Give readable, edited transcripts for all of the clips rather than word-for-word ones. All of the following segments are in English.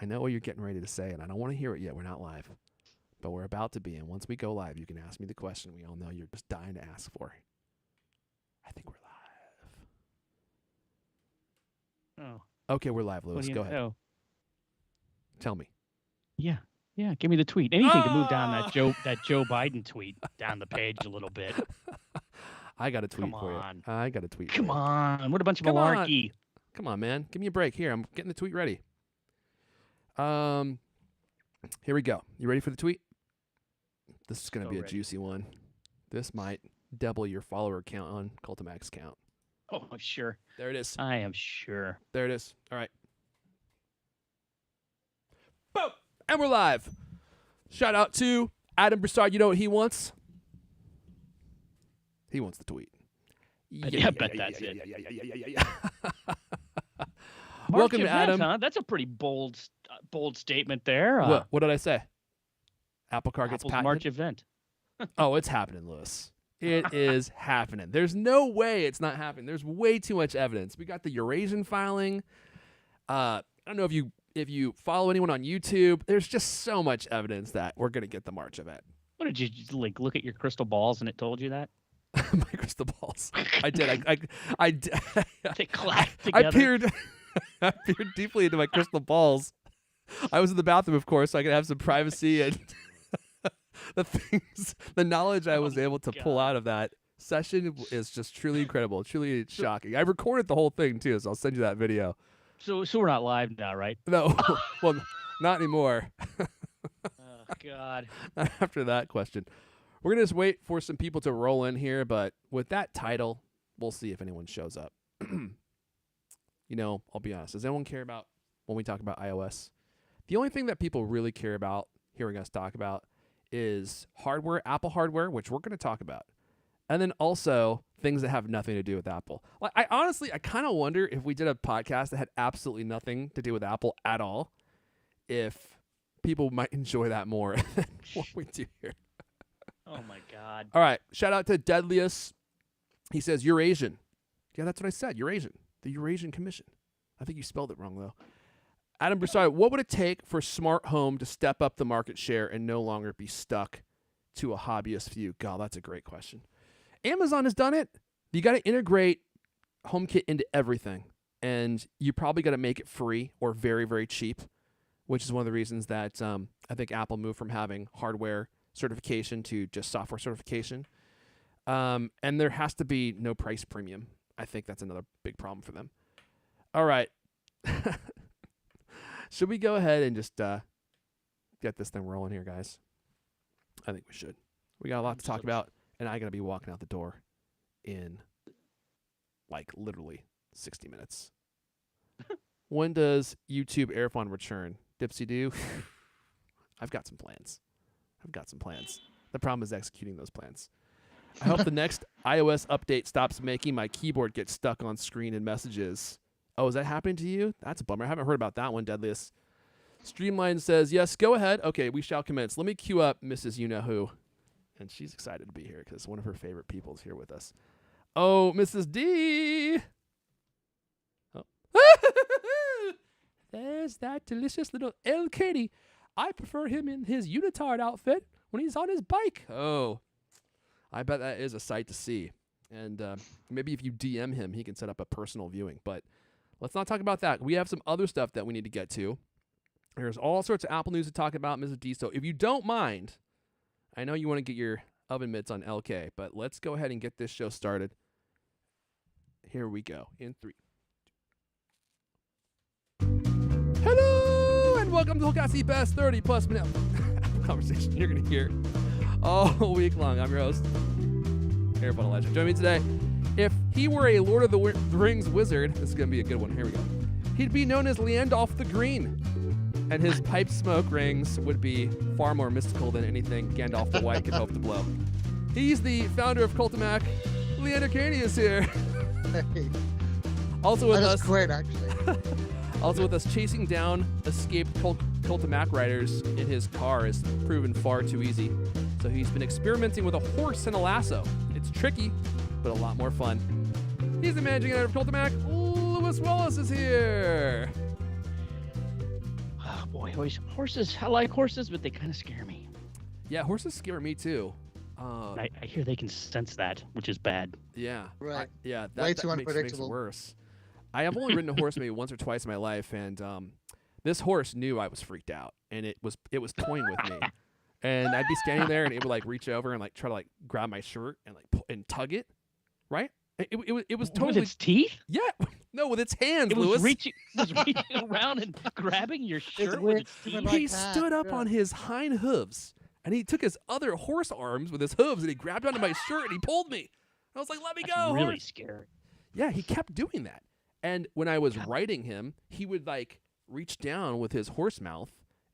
I know what you're getting ready to say, and I don't want to hear it yet. We're not live. But we're about to be, and once we go live, you can ask me the question we all know you're just dying to ask for. I think we're live. Oh. Okay, we're live, Lewis. Go ahead. Know? Tell me. Yeah. Give me the tweet. Anything to move down that Joe Biden tweet down the page a little bit. I got a tweet Come for on. you. I got a tweet. Come for you. on. What a bunch of malarkey. Come on, man. Give me a break. Here, I'm getting the tweet ready. Here we go. You ready for the tweet? This is going to be a juicy one. This might double your follower count on Cultimac's account. Oh, sure. There it is. I am sure. There it is. All right. Boom! And we're live. Shout out to Adam Broussard. You know what he wants? He wants the tweet. I bet that's it. Yeah. Welcome to event, Adam. Huh? That's a pretty bold statement there. What did I say? Apple Car gets patented? March event. Oh, it's happening, Lewis. It is happening. There's no way it's not happening. There's way too much evidence. We got the Eurasian filing. I don't know if you follow anyone on YouTube. There's just so much evidence that we're going to get the March event. What did you look at your crystal balls and it told you that? My crystal balls. I did. I did. They clacked together. I peered deeply into my crystal balls. I was in the bathroom, of course, so I could have some privacy and the knowledge I was able to pull out of that session is just truly incredible, truly shocking. I recorded the whole thing too, so I'll send you that video. So we're not live now, right? No, well, not anymore. Oh God! After that question, we're gonna just wait for some people to roll in here. But with that title, we'll see if anyone shows up. I'll be honest. Does anyone care about when we talk about iOS? The only thing that people really care about hearing us talk about is hardware, Apple hardware, which we're going to talk about. And then also things that have nothing to do with Apple. Like I kind of wonder if we did a podcast that had absolutely nothing to do with Apple at all, if people might enjoy that more than what we do here. Oh my God. All right. Shout out to Deadliest. He says, Eurasian. Yeah, that's what I said. Eurasian. The Eurasian Commission. I think you spelled it wrong, though. Adam Broussard, what would it take for smart home to step up the market share and no longer be stuck to a hobbyist few? God, that's a great question. Amazon has done it. You got to integrate HomeKit into everything, and you probably got to make it free or very, very cheap, which is one of the reasons that I think Apple moved from having hardware certification to just software certification. And there has to be no price premium. I think that's another big problem for them. All right. Should we go ahead and just get this thing rolling here, guys? I think we should. We got a lot to talk about, and I got to be walking out the door in, literally 60 minutes. When does YouTube Airphone return? Dipsy-doo? I've got some plans. The problem is executing those plans. I hope the next iOS update stops making my keyboard get stuck on screen and messages. Oh, is that happening to you? That's a bummer. I haven't heard about that one, Deadliest. Streamline says, yes, go ahead. Okay, we shall commence. Let me cue up Mrs. You-Know-Who. And she's excited to be here because one of her favorite people is here with us. Oh, Mrs. D. Oh. There's that delicious little El Katie. I prefer him in his unitard outfit when he's on his bike. Oh, I bet that is a sight to see. And maybe if you DM him, he can set up a personal viewing. But let's not talk about that. We have some other stuff that we need to get to. There's all sorts of Apple news to talk about, Mrs. D. So if you don't mind, I know you want to get your oven mitts on LK, but let's go ahead and get this show started. Here we go. In 3. Hello, and welcome to CultCast, the best 30-plus minute conversation you're going to hear all week long. I'm your host, Airphone Elijah. Join me today. If he were a Lord of the Rings wizard, this is going to be a good one. Here we go. He'd be known as Leandolph the Green, and his pipe smoke rings would be far more mystical than anything Gandalf the White could hope to blow. He's the founder of Cultimac. Leander Caney is here. Hey. Also with us. That's great, actually. Also with us, chasing down escaped Cultimac riders in his car has proven far too easy. So he's been experimenting with a horse and a lasso. It's tricky, but a lot more fun. He's the managing editor of Cultimac. Lewis Wallace is here. boy, horses. I like horses, but they kind of scare me. Yeah, horses scare me too. I hear they can sense that, which is bad. Yeah. Right. That, Way that too makes it unpredictable. worse. I have only ridden a horse maybe once or twice in my life, and this horse knew I was freaked out, and it was toying with me. And I'd be standing there, and it would like reach over and like try to like grab my shirt and like and tug it, right? It was totally With its teeth? yeah, no, with its hands, It was Lewis. reaching around and grabbing your shirt with weird. its It's teeth. like He that, stood up yeah. on his hind hooves, and he took his other horse arms with his hooves, and he grabbed onto my shirt, and he pulled me. I was like, "Let me That's go!" really horse." scary. Yeah, he kept doing that. And when I was riding him, he would like reach down with his horse mouth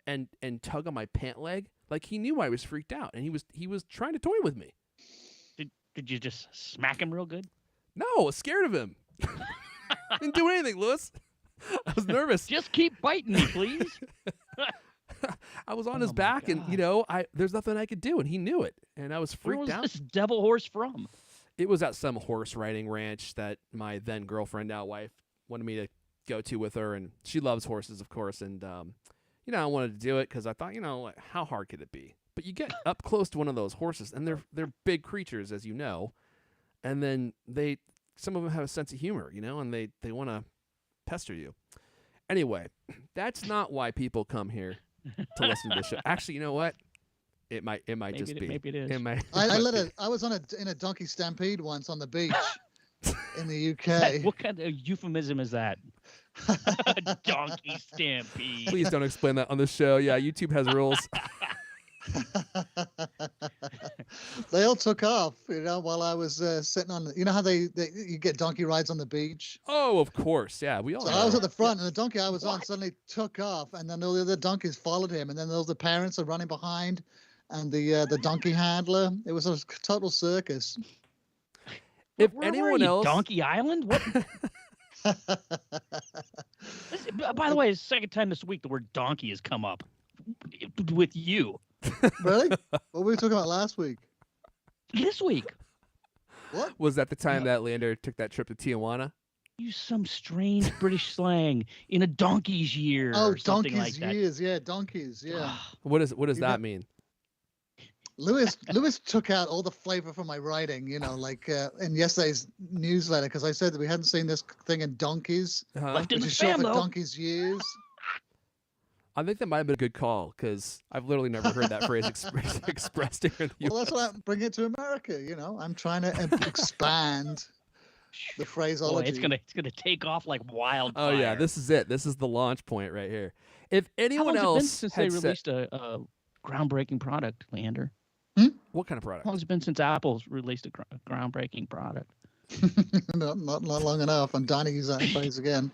and tug on my pant leg. Like he knew I was freaked out, and he was trying to toy with me. Did you just smack him real good? No, I was scared of him. Didn't do anything, Lewis. I was nervous. Just keep biting me, please. I was on Oh his my back, and God. there's nothing I could do, and he knew it, and I was Where freaked was out. this devil horse from? It was at some horse riding ranch that my then girlfriend, now wife, wanted me to go to with her, and she loves horses, of course, and I wanted to do it because I thought, like, how hard could it be? But you get up close to one of those horses, and they're big creatures, as you know, and then some of them have a sense of humor, and they want to pester you. Anyway, that's not why people come here to listen to this show. Actually, you know what? It might just be. Maybe it is. It might. I was in a donkey stampede once on the beach in the UK. What kind of euphemism is that? Donkey stampede. Please don't explain that on the show. Yeah, YouTube has rules. They all took off, while I was sitting on. You know how you get donkey rides on the beach. Oh, of course. Yeah, we all. So know. I was at the front, and the donkey I was on suddenly took off, and then all the other donkeys followed him, and then all the parents are running behind, and the donkey handler. It was a total circus. If Where were anyone you, else, Donkey Island? What? By the way, it's the second time this week the word donkey has come up with you. Really? What were we talking about last week? This week, What? was that the time that Leander took that trip to Tijuana? use some strange British slang in a donkey's year Oh, or something donkeys' like that. years. Yeah, donkeys. Yeah. What does You that got- mean? Lewis took out all the flavor from my writing, like in yesterday's newsletter, because I said that we hadn't seen this thing in donkeys, Uh-huh. Left in which the is short spam for though. donkeys' years. I think that might have been a good call because I've literally never heard that phrase expressed here in the Well, that's why I'm bringing it to America. I'm trying to expand the Boy, phraseology. it's gonna take off like wildfire. Oh yeah, this is it. This is the launch point right here. If How anyone long's it been else since had they said, released a groundbreaking product, Leander? what kind of product? How long has it been since Apple's released a groundbreaking product? not long enough. I'm dying to use that phrase again.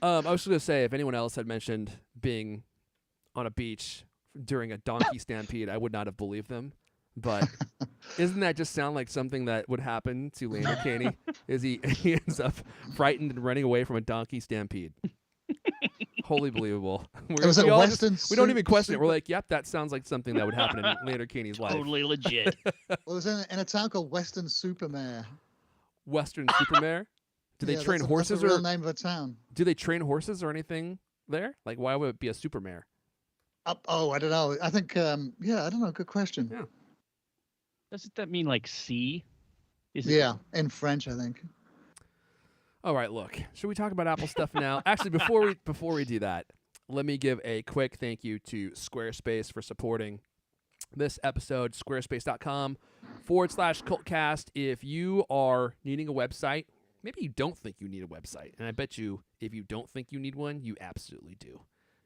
I was going to say, if anyone else had mentioned being on a beach during a donkey stampede, I would not have believed them. But isn't that just sound like something that would happen to Leander Caney? Is he ends up frightened and running away from a donkey stampede? Wholly believable. It was we a all Western. we don't even question it. We're like, yep, that sounds like something that would happen in Leander Caney's life. Totally legit. It was in a town called Western Supermare. Western Supermare. Do they Yeah, train that's horses the real or name of a town? do they train horses or anything there? Like, why would it be a supermare? I don't know. I think, I don't know. Good question. Yeah. Doesn't that mean like sea? Is Yeah, in French, I think. All right, look. Should we talk about Apple stuff now? Actually, before we do that, let me give a quick thank you to Squarespace for supporting this episode. Squarespace.com/CultCast. If you are needing a website, maybe you don't think you need a website, and I bet you if you don't think you need one, you absolutely do,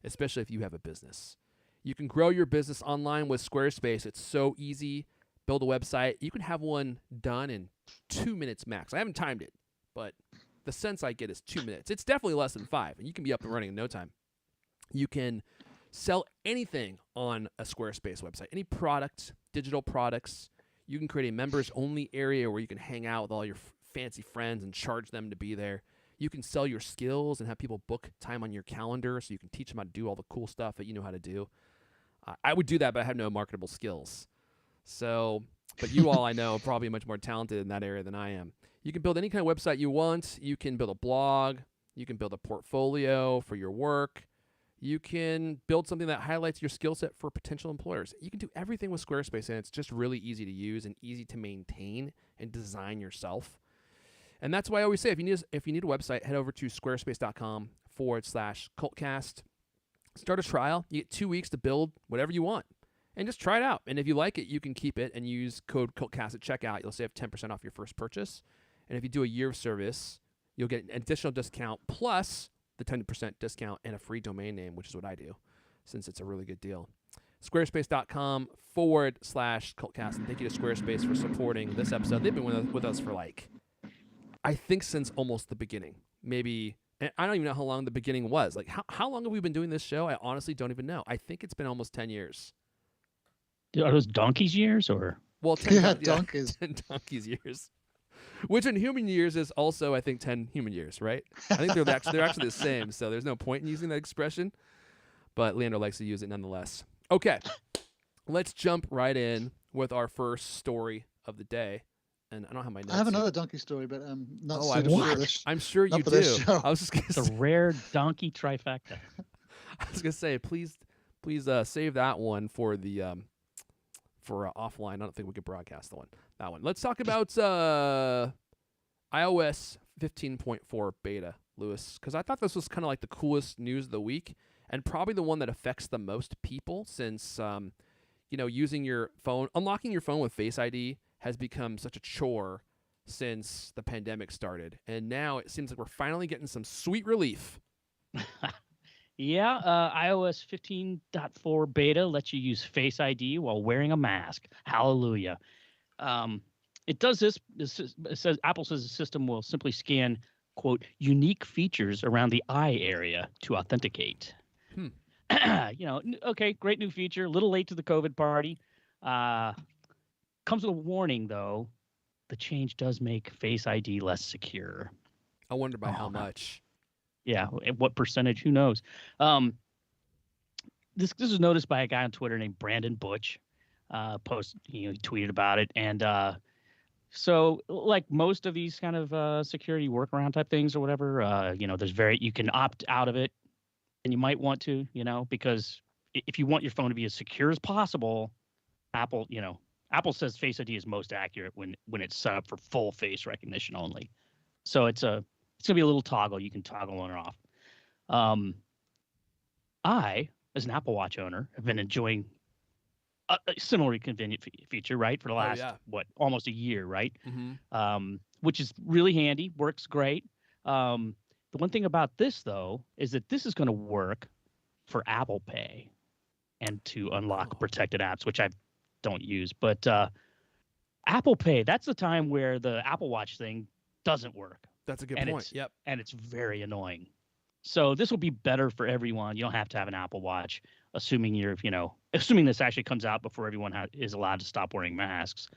especially if you have a business. You can grow your business online with Squarespace. It's so easy. Build a website. You can have one done in 2 minutes max. I haven't timed it, but the sense I get is 2 minutes. It's definitely less than 5, and you can be up and running in no time. You can sell anything on a Squarespace website, any product, digital products. You can create a members-only area where you can hang out with all your fancy friends and charge them to be there. You can sell your skills and have people book time on your calendar so you can teach them how to do all the cool stuff that you know how to do. I would do that, but I have no marketable skills. So, but you all I know are probably much more talented in that area than I am. You can build any kind of website you want. You can build a blog. You can build a portfolio for your work. You can build something that highlights your skill set for potential employers. You can do everything with Squarespace, and it's just really easy to use and easy to maintain and design yourself. And that's why I always say, if you need a website, head over to squarespace.com/cultcast. Start a trial. You get 2 weeks to build whatever you want, and just try it out. And if you like it, you can keep it and use code CultCast at checkout. You'll save 10% off your first purchase. And if you do a year of service, you'll get an additional discount plus the 10% discount and a free domain name, which is what I do, since it's a really good deal. Squarespace.com/cultcast. And thank you to Squarespace for supporting this episode. They've been with us for I think since almost the beginning. Maybe, and I don't even know how long the beginning was. How long have we been doing this show? I honestly don't even know. I think it's been almost 10 years. Are those donkeys years or? Well, 10 donkeys. 10 donkeys years. Which in human years is also, I think, 10 human years, right? I think they're actually the same, so there's no point in using that expression. But Leander likes to use it nonetheless. Okay, let's jump right in with our first story of the day. And I don't have my notes. I have here. another donkey story, but not Oh, suitable for this. I'm sure you not for this do. show. I was just gonna The say, rare donkey trifecta. I was gonna say, please save that one for the for offline. I don't think we could broadcast that one. Let's talk about iOS 15.4 beta, Lewis, because I thought this was kind of like the coolest news of the week, and probably the one that affects the most people, since using your phone, unlocking your phone with Face ID has become such a chore since the pandemic started, and now it seems like we're finally getting some sweet relief. Yeah, iOS 15.4 beta lets you use Face ID while wearing a mask. Hallelujah. It does this. Apple says the system will simply scan, quote, unique features around the eye area to authenticate. Okay, great new feature. A little late to the COVID party. Comes with a warning, though. The change does make Face ID less secure. I wonder by how much. Yeah, what percentage? Who knows? This was noticed by a guy on Twitter named Brandon Butch. He tweeted about it, and so like most of these kind of security workaround type things or whatever, you can opt out of it, and you might want to, because if you want your phone to be as secure as possible, Apple says Face ID is most accurate when it's set up for full face recognition only. So it's gonna be a little toggle. You can toggle on or off. I, as an Apple Watch owner, have been enjoying a similarly convenient feature, right, for the last almost a year, right? Mm-hmm. Which is really handy, works great. The one thing about this though is that this is going to work for Apple Pay and to unlock protected apps, which I don't use. But Apple Pay, that's the time where the Apple Watch thing doesn't work. That's a good point. Yep. And it's very annoying. So this will be better for everyone. You don't have to have an Apple Watch, assuming this actually comes out before everyone is allowed to stop wearing masks.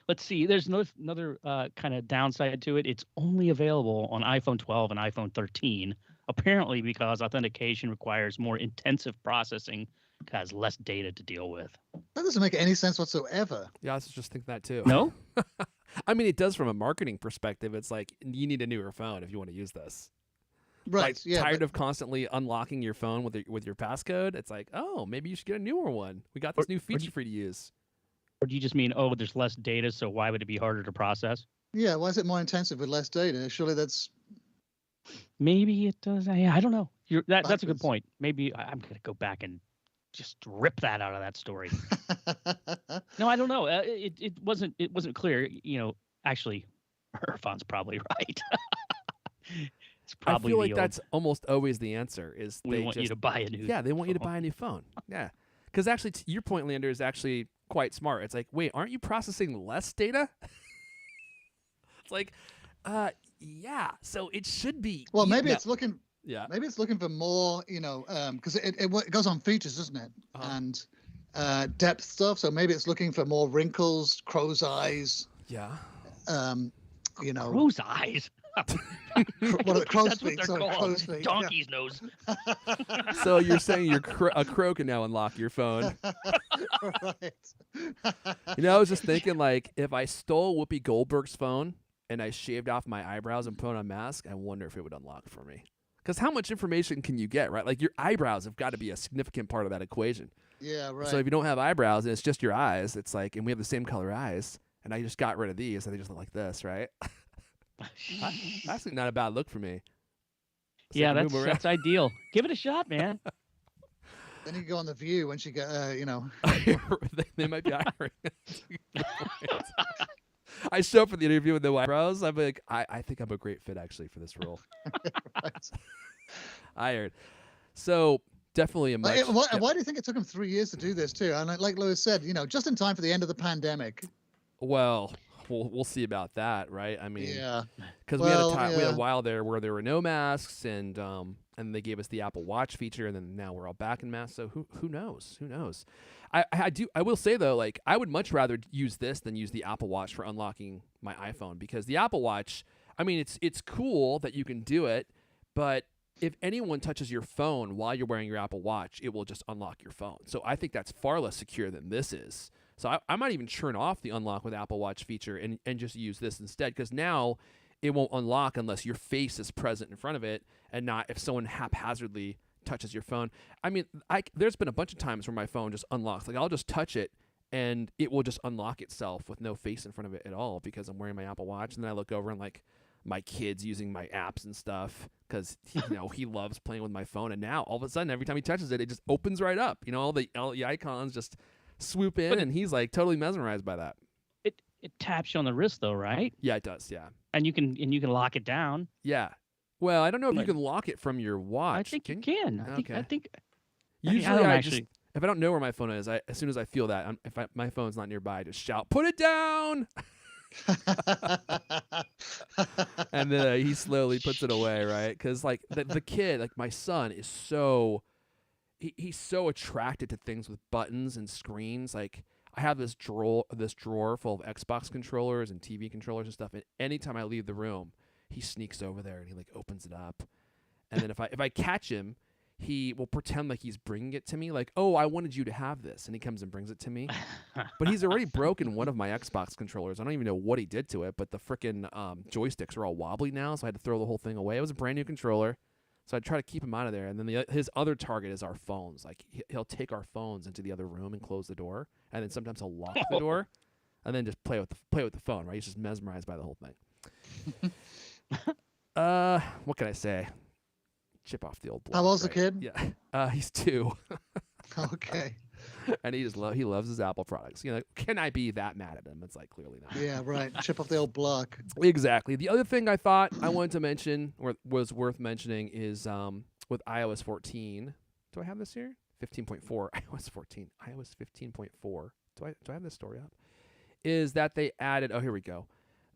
Let's see. There's another kind of downside to it. It's only available on iPhone 12 and iPhone 13, apparently because authentication requires more intensive processing, has less data to deal with. That doesn't make any sense whatsoever. Yeah, I was just thinking that too. No? I mean, it does from a marketing perspective. It's like, you need a newer phone if you want to use this. Right. Tired of constantly unlocking your phone with your passcode? It's like, oh, maybe you should get a newer one. We got this new feature for you to use. Or do you just mean, there's less data, so why would it be harder to process? Yeah, why is it more intensive with less data? Surely that's... Maybe it does. Yeah, I don't know. That's a good point. Maybe I'm going to go back and just rip that out of that story. No, I don't know. It wasn't clear. Actually, Irfan's probably right. It's probably I feel like that's almost always the answer. Is they want you to buy a new? Yeah, they want you to buy a new phone. Yeah, because actually, your point, Leander, is actually quite smart. It's like, wait, aren't you processing less data? It's like, yeah. So it should be. Well, maybe it's looking. Yeah. Maybe it's looking for more, because it goes on features, doesn't it? And depth stuff. So maybe it's looking for more wrinkles, crow's eyes. Yeah. Crow's eyes. What are the crow's That's feet? what they're called. Crow's feet. Donkey's nose. So you're saying a crow can now unlock your phone? Right. I was just thinking, like, if I stole Whoopi Goldberg's phone and I shaved off my eyebrows and put on a mask, I wonder if it would unlock for me. Because how much information can you get, right? Like your eyebrows have got to be a significant part of that equation. Yeah, right. So if you don't have eyebrows and it's just your eyes, it's like, and we have the same color eyes, and I just got rid of these, and they just look like this, right? That's actually not a bad look for me. So Yeah, I can move around. that's ideal. Give it a shot, man. Then you go on The View when she get, they might be hiring. I show up for the interview with no eyebrows. I'm like, I think I'm a great fit actually for this role. Right. Hired. So definitely a much. Why do you think it took him 3 years to do this too? And like Lewis said, just in time for the end of the pandemic. Well, we'll see about that, right? I mean, Yeah. because we had a while there where there were no masks, and they gave us the Apple Watch feature, and then now we're all back in masks. So who knows? Who knows? I will say though, like I would much rather use this than use the Apple Watch for unlocking my iPhone, because the Apple Watch, I mean, it's cool that you can do it, but if anyone touches your phone while you're wearing your Apple Watch, it will just unlock your phone. So I think that's far less secure than this is. So I might even turn off the unlock with Apple Watch feature and just use this instead, because now it won't unlock unless your face is present in front of it, and not if someone haphazardly touches your phone. I mean, there's been a bunch of times where my phone just unlocks. Like I'll just touch it and it will just unlock itself with no face in front of it at all because I'm wearing my Apple Watch. And then I look over and like my kid's using my apps and stuff because he loves playing with my phone. And now all of a sudden, every time he touches it, it just opens right up. All the icons just swoop in, and he's like totally mesmerized by that. It taps you on the wrist though, right? Yeah, it does. Yeah. And you can lock it down. Yeah. Well, I don't know if you can lock it from your watch. I think you can. I think. Usually, if I don't know where my phone is, as soon as I feel that, my phone's not nearby, I just shout, "Put it down!" And then he slowly puts it away, right? Because like the kid, like my son, is so he's so attracted to things with buttons and screens. Like I have this drawer full of Xbox controllers and TV controllers and stuff, and anytime I leave the room, he sneaks over there and he like opens it up. And then if I catch him, he will pretend like he's bringing it to me, like, "Oh, I wanted you to have this," and he comes and brings it to me. But he's already broken one of my Xbox controllers. I don't even know what he did to it, but the frickin' joysticks are all wobbly now, so I had to throw the whole thing away. It was a brand new controller, so I try to keep him out of there. And then his other target is our phones. Like he'll take our phones into the other room and close the door, and then sometimes he'll lock the door, and then just play with the phone. Right? He's just mesmerized by the whole thing. What can I say? Chip off the old block. How old's the right? kid? Yeah, he's 2. Okay. And he loves his Apple products. Can I be that mad at him? It's like clearly not. Yeah, right. Chip off the old block. Exactly. The other thing I thought I wanted to mention, or was worth mentioning, is with iOS 14. Do I have this here? 15.4. iOS 14. iOS 15.4. Do I have this story up? Is that they added? Oh, here we go.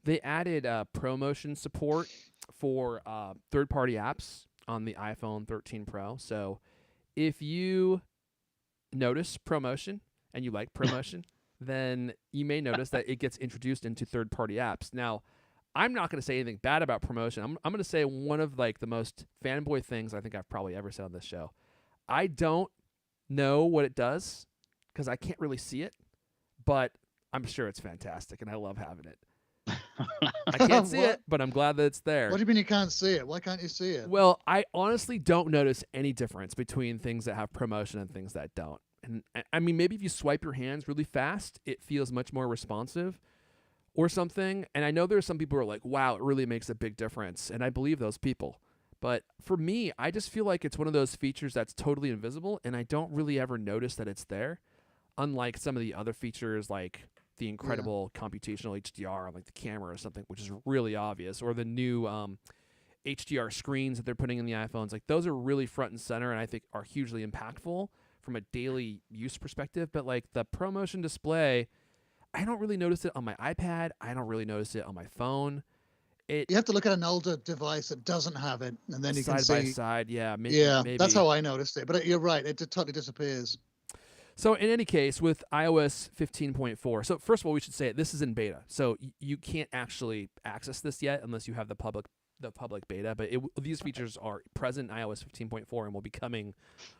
They added ProMotion support for third-party apps on the iPhone 13 Pro. So if you notice ProMotion and you like ProMotion, then you may notice that it gets introduced into third-party apps. Now, I'm not going to say anything bad about ProMotion. I'm going to say one of like the most fanboy things I think I've probably ever said on this show. I don't know what it does because I can't really see it, but I'm sure it's fantastic and I love having it. I can't see it, but I'm glad that it's there. What do you mean you can't see it? Why can't you see it? Well, I honestly don't notice any difference between things that have ProMotion and things that don't. And I mean, maybe if you swipe your hands really fast, it feels much more responsive or something. And I know there's some people who are like, wow, it really makes a big difference. And I believe those people. But for me, I just feel like it's one of those features that's totally invisible, and I don't really ever notice that it's there. Unlike some of the other features like the incredible computational HDR on like the camera or something, which is really obvious, or the new HDR screens that they're putting in the iPhones. Like those are really front and center and I think are hugely impactful from a daily use perspective. But like the ProMotion display, I don't really notice it on my iPad. I don't really notice it on my phone. You have to look at an older device that doesn't have it, and then you can see. Side by side, yeah. Maybe. That's how I noticed it. But you're right, it totally disappears. So in any case, with iOS 15.4, so first of all, we should say this is in beta. So you can't actually access this yet unless you have the public beta. But these features are present in iOS 15.4 and will be coming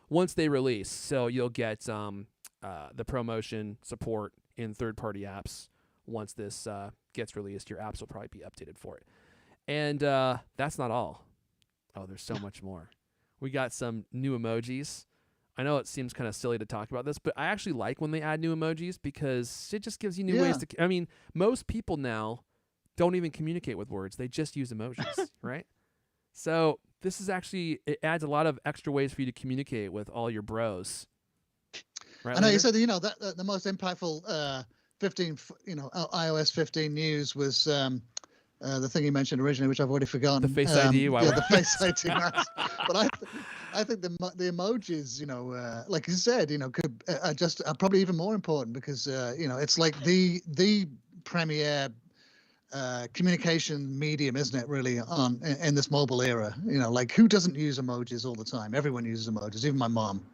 once they release. So you'll get the ProMotion support in third-party apps once this gets released. Your apps will probably be updated for it. And that's not all. Oh, there's so much more. We got some new emojis. I know it seems kind of silly to talk about this, but I actually like when they add new emojis because it just gives you new ways to. I mean, most people now don't even communicate with words; they just use emojis, right? So this is actually it adds a lot of extra ways for you to communicate with all your bros. Right, I know Lander? you said that the most impactful 15, iOS 15 news was the thing you mentioned originally, which I've already forgotten. The Face ID. The Face ID. But I think the emojis, like you said, could are probably even more important because it's like the premier communication medium, isn't it? Really, in this mobile era, like who doesn't use emojis all the time? Everyone uses emojis, even my mom.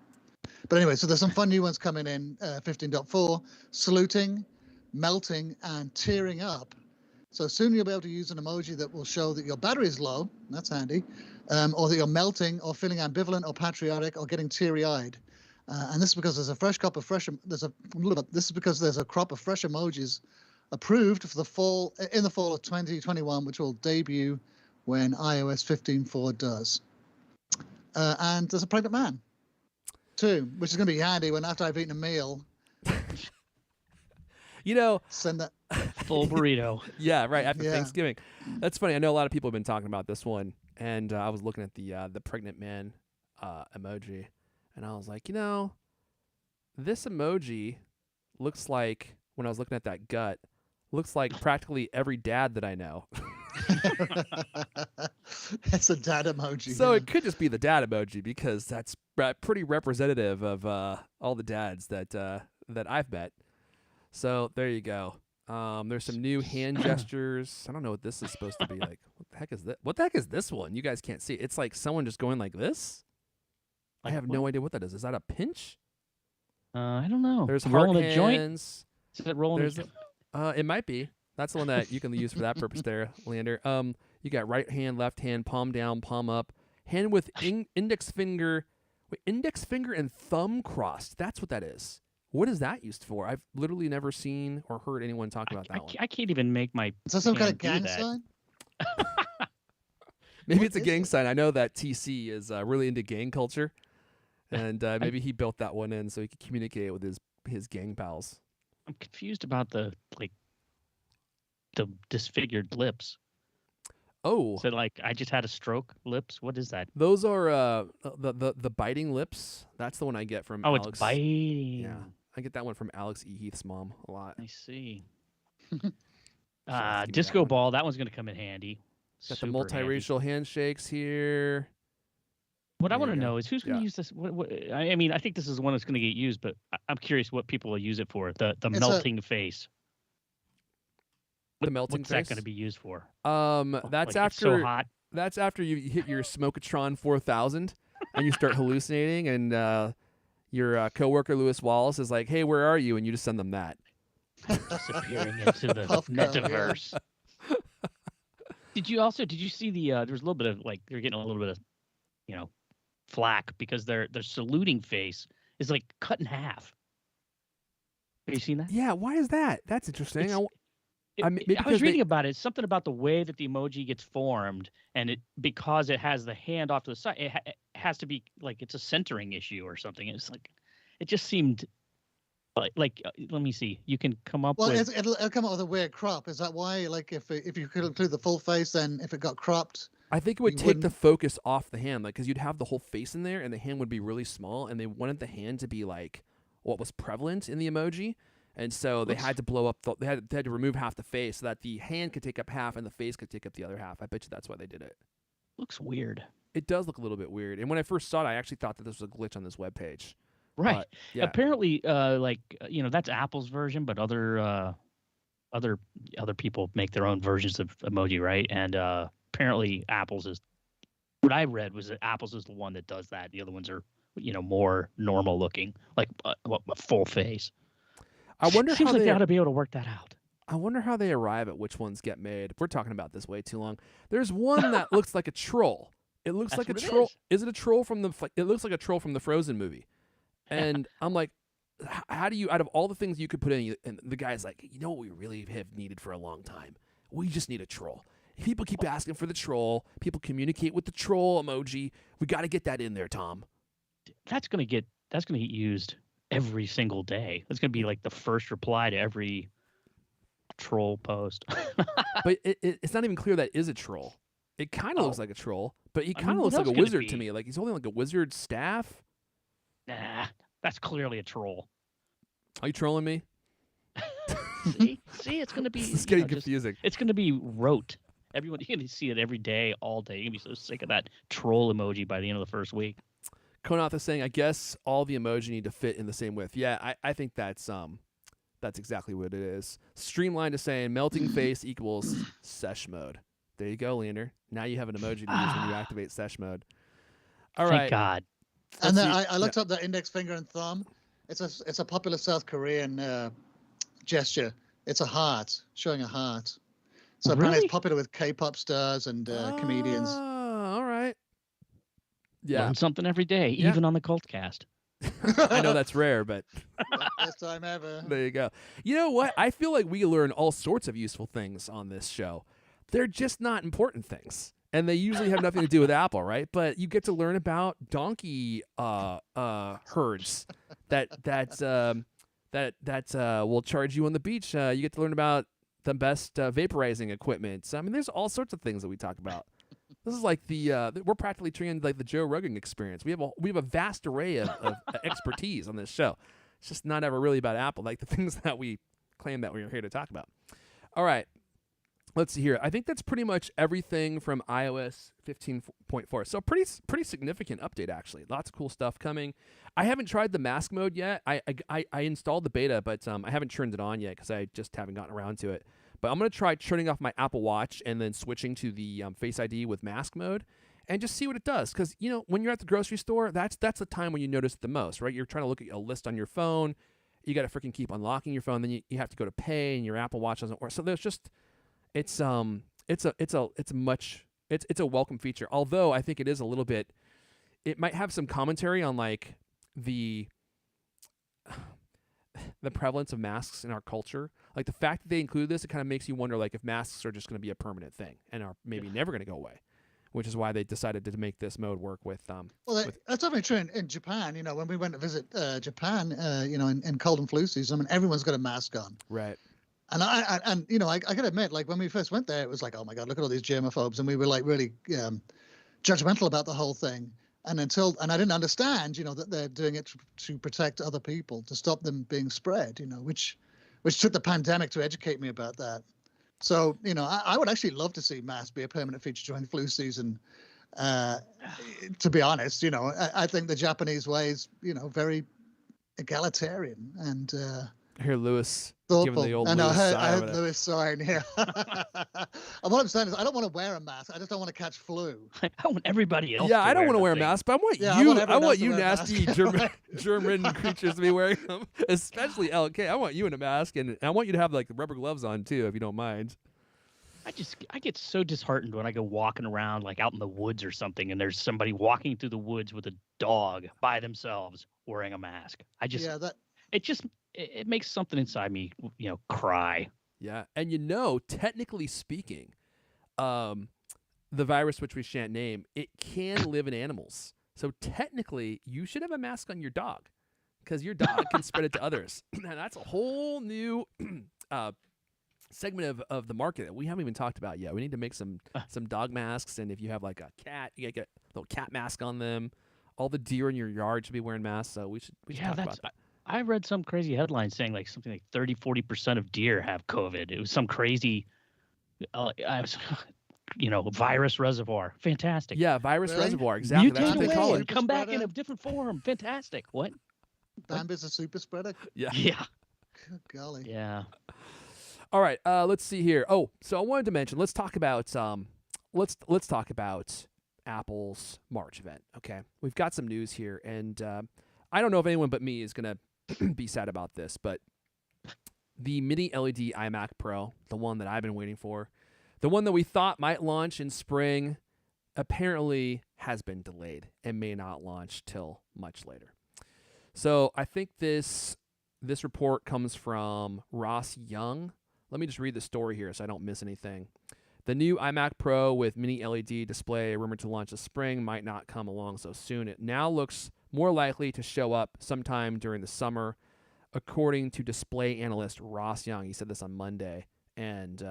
But anyway, so there's some fun new ones coming in 15.4, saluting, melting, and tearing up. So soon you'll be able to use an emoji that will show that your battery is low. That's handy. Or that you're melting or feeling ambivalent or patriotic or getting teary-eyed. And this is because there's a crop of fresh emojis approved for the fall of 2021, which will debut when iOS 15.4 does. And there's a pregnant man too, which is going to be handy when after I've eaten a meal. Send that full burrito. Yeah, right after Thanksgiving. That's funny. I know a lot of people have been talking about this one, and I was looking at the pregnant man emoji, and I was like, this emoji looks like when I was looking at that gut, looks like practically every dad that I know. It's a dad emoji. So it could just be the dad emoji because that's pretty representative of all the dads that I've met. So there you go. There's some new hand gestures. I don't know what this is supposed to be like. What the heck is this? What the heck is this one? You guys can't see. It's like someone just going like this. I have no idea what that is. Is that a pinch? I don't know. There's heart rolling hands. a joint. Is it rolling a joint? It might be. That's the one that you can use for that purpose there, Lander. You got right hand, left hand, palm down, palm up, hand with index finger and thumb crossed. That's what that is. What is that used for? I've literally never seen or heard anyone talk about that one. I can't even make my. Is that some kind of gang sign? Maybe it's a gang sign. I know that TC is really into gang culture, and maybe he built that one in so he could communicate with his gang pals. I'm confused about the disfigured lips. Oh, so like I just had a stroke lips. What is that? Those are the biting lips. That's the one I get from. Alex. It's biting. Yeah, I get that one from Alex E. Heath's mom a lot. I see. Disco ball. That one's gonna come in handy. Got the multiracial handshakes here. What I want to know is who's going to use this. I mean, I think this is the one that's going to get used, but I'm curious what people will use it for. The melting face. The melting What's face? that going to be used for? That's after. So hot. That's after you hit your Smokatron 4000 and you start hallucinating, and your coworker Lewis Wallace is like, "Hey, where are you?" And you just send them that. Disappearing into the metaverse. Did you see the? There was a little bit of they're getting a little bit of, flack because their saluting face is like cut in half. Have you seen that? Yeah. Why is that? That's interesting. I was reading about it. Something about the way that the emoji gets formed, and because it has the hand off to the side, it has to be like it's a centering issue or something. It's like it just seemed like let me see. You can come up with. Well, it'll come up with a weird crop. Is that why? Like if you could include the full face, then if it got cropped, I think it would take the focus off the hand, because you'd have the whole face in there, and the hand would be really small, and they wanted the hand to be like what was prevalent in the emoji. And so they had to blow up. They had to remove half the face so that the hand could take up half and the face could take up the other half. I bet you that's why they did it. Looks weird. It does look a little bit weird. And when I first saw it, I actually thought that this was a glitch on this webpage. Right. But, yeah. Apparently, that's Apple's version, but other people make their own versions of emoji, right? And apparently, Apple's is what I read was that Apple's is the one that does that. The other ones are, more normal looking, like a full face. I wonder Seems how like they ought to be able to work that out. I wonder how they arrive at which ones get made. We're talking about this way too long. There's one that looks like a troll. It looks like a troll. Is it a troll from the? It looks like a troll from the Frozen movie. And I'm like, how do you? Out of all the things you could put in, and the guy's like, what we really have needed for a long time? We just need a troll. People keep asking for the troll. People communicate with the troll emoji. We got to get that in there, Tom. That's gonna get used every single day. That's gonna be like the first reply to every troll post. But it's not even clear that is a troll. It kind of Oh. looks like a troll, but he I kind mean, of what looks like a else could it wizard to be? me. Like he's holding like a wizard staff. Nah, that's clearly a troll. Are you trolling me? See, it's gonna be. This is you getting know, just- confusing. it's gonna be rote. Everyone, you're gonna see it every day, all day. You're gonna be so sick of that troll emoji by the end of the first week. Konoth is saying, I guess all the emoji need to fit in the same width. Yeah, I think that's exactly what it is. Streamlined is saying melting face equals sesh mode. There you go, Leander. Now you have an emoji to use when you activate sesh mode. All Thank right. God. And then see. I looked up the index finger and thumb. It's a popular South Korean gesture. It's a heart, showing a heart. So apparently Really? it's popular with K-pop stars and comedians. All right. Yeah, Learn something every day, Yeah. even on the CultCast. I know that's rare, but Best time ever. there you go. You know what? I feel like we learn all sorts of useful things on this show. They're just not important things. And they usually have nothing to do with Apple, right? But you get to learn about donkey herds that will charge you on the beach. You get to learn about the best vaporizing equipment. So, I mean, there's all sorts of things that we talk about. This is like we're practically treating like the Joe Rogan experience. We have a vast array of expertise on this show. It's just not ever really about Apple, like the things that we claim that we're here to talk about. All right. Let's see here. I think that's pretty much everything from iOS 15.4. So pretty significant update, actually. Lots of cool stuff coming. I haven't tried the mask mode yet. I installed the beta, but I haven't turned it on yet because I just haven't gotten around to it. But I'm going to try turning off my Apple Watch and then switching to the Face ID with mask mode and just see what it does. Because, you know, when you're at the grocery store, that's the time when you notice it the most, right? You're trying to look at a list on your phone. You got to freaking keep unlocking your phone. Then you have to go to pay and your Apple Watch doesn't work. So there's just... It's a welcome feature. Although I think it is a little bit, it might have some commentary on like the prevalence of masks in our culture. Like the fact that they include this, it kind of makes you wonder like if masks are just going to be a permanent thing and are maybe never going to go away, which is why they decided to make this mode work with Well, that's definitely true in Japan. You know, when we went to visit Japan, you know, in cold and flu season, I mean, everyone's got a mask on. right. And I you know, I gotta admit, like when we first went there, it was like, oh my God, look at all these germaphobes, and we were like really judgmental about the whole thing. And I didn't understand, you know, that they're doing it to protect other people, to stop them being spread, you know, which took the pandemic to educate me about that. So, you know, I would actually love to see masks be a permanent feature during flu season. To be honest, you know, I think the Japanese way is, you know, very egalitarian and I hear Lewis thoughtful. giving the old I know, Lewis sigh I over heard there. Lewis sign here. And what I'm saying is, I don't want to wear a mask. I just don't want to catch flu. I want everybody else. Yeah, to I don't want to wear a mask, but I want Yeah, I you. want I everyone want else to you wear a nasty mask. germ-ridden creatures to be wearing them, especially LK. I want you in a mask, and I want you to have like the rubber gloves on too, if you don't mind. I get so disheartened when I go walking around like out in the woods or something, and there's somebody walking through the woods with a dog by themselves wearing a mask. It makes something inside me, you know, cry. Yeah, and you know, technically speaking, the virus which we shan't name, it can live in animals. So technically, you should have a mask on your dog, because your dog can spread it to others. And that's a whole new segment of the market that we haven't even talked about yet. We need to make some dog masks, and if you have like a cat, you gotta get a little cat mask on them. All the deer in your yard should be wearing masks. So we should talk about that. I read some crazy headline saying like something like 30-40% of deer have COVID. It was some crazy, virus reservoir. Fantastic. Yeah, virus Really? reservoir. Exactly. That's Mutate what they call away and it. come back in Spreader? a different form. Fantastic. What? Bambi's a super spreader. Yeah. Yeah. Good golly. Yeah. All right. Let's see here. Oh, so I wanted to mention. Let's talk about let's talk about Apple's March event. Okay, we've got some news here, and I don't know if anyone but me is gonna be sad about this, but the mini LED iMac Pro, the one that I've been waiting for, the one that we thought might launch in spring, apparently has been delayed and may not launch till much later. So I think this report comes from Ross Young. Let me just read the story here so I don't miss anything. The new iMac Pro with mini LED display, rumored to launch this spring, might not come along so soon. It now looks more likely to show up sometime during the summer, according to display analyst Ross Young. He said this on Monday. And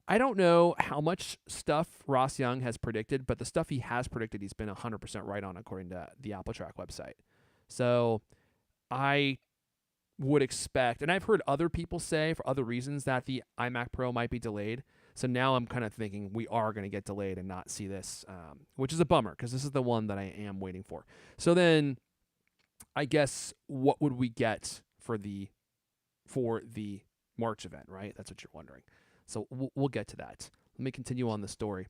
I don't know how much stuff Ross Young has predicted, but the stuff he has predicted, he's been 100% right on, according to the Apple Track website. So I would expect, and I've heard other people say for other reasons that the iMac Pro might be delayed. So now I'm kind of thinking we are going to get delayed and not see this, which is a bummer because this is the one that I am waiting for. So then I guess what would we get for the March event, right? That's what you're wondering. So we'll get to that. Let me continue on the story.